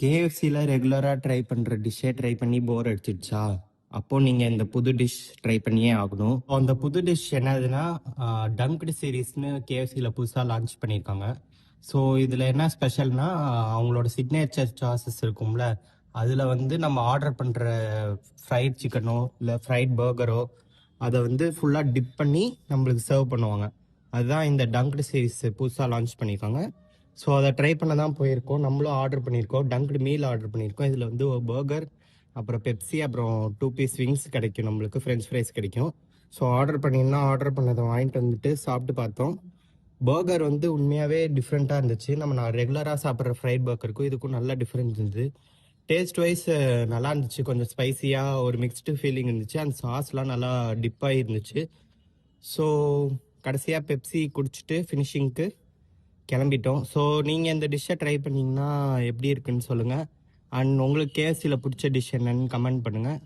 கேஎஃப்சில ரெகுலரா ட்ரை பண்ற டிஷ்ஷே ட்ரை பண்ணி போர் அடிச்சிடுச்சா? அப்போ நீங்க இந்த புது டிஷ் ட்ரை பண்ணியே ஆகணும். அந்த புது டிஷ் என்னதுன்னா, டங்க்டு சீரிஸ்ன்னு கேஎஃப்சில புதுசா லான்ச் பண்ணியிருக்காங்க. ஸோ இதுல என்ன ஸ்பெஷல்னா, அவங்களோட சிக்னேச்சர் சாஸஸ் இருக்கும்ல, அதுல வந்து நம்ம ஆர்டர் பண்ற ஃப்ரைட் சிக்கனோ, இல்ல ஃப்ரைட் பர்கரோ, அத வந்து ஃபுல்லா டிப் பண்ணி நம்மளுக்கு சர்வ் பண்ணுவாங்க. அதுதான் இந்த டங்க்டு சீரிஸ் புதுசா லான்ச் பண்ணியிருக்காங்க. ஸோ அதை ட்ரை பண்ண தான் போயிருக்கோம். நம்மளும் ஆர்டர் பண்ணியிருக்கோம். டங்க்டு மீல் ஆர்டர் பண்ணியிருக்கோம். இதில் வந்து ஒரு பர்கர், அப்புறம் பெப்சி, அப்புறம் 2 பீஸ் விங்ஸ் கிடைக்கும் நம்மளுக்கு. ஃப்ரெஞ்ச் ஃப்ரைஸ் கிடைக்கும். ஸோ ஆர்டர் பண்ணியிருந்தோம். ஆர்டர் பண்ணதை வாங்கிட்டு வந்துட்டு சாப்பிட்டு பார்த்தோம். பர்கர் வந்து உண்மையாகவே டிஃப்ரெண்ட்டாக இருந்துச்சு. நான் ரெகுலராக சாப்பிட்ற ஃப்ரைட் பர்கருக்கும் இதுக்கும் நல்ல டிஃப்ரென்ஸ் இருந்தது. டேஸ்ட் வைஸ் நல்லா இருந்துச்சு. கொஞ்சம் ஸ்பைசியாக ஒரு மிக்ஸ்டு ஃபீலிங் இருந்துச்சு. அந்த சாஸ்லாம் நல்லா டிப்பாகி இருந்துச்சு. ஸோ கடைசியாக பெப்சி குடிச்சிட்டு ஃபினிஷிங்க்கு கிளம்பிட்டோம். ஸோ நீங்கள் இந்த டிஷ்ஷை ட்ரை பண்ணீங்கன்னா எப்படி இருக்குன்னு சொல்லுங்கள். அண்ட் உங்களுக்கு கேஎஃப்சியில் பிடிச்ச டிஷ் என்னன்னு கமெண்ட் பண்ணுங்கள்.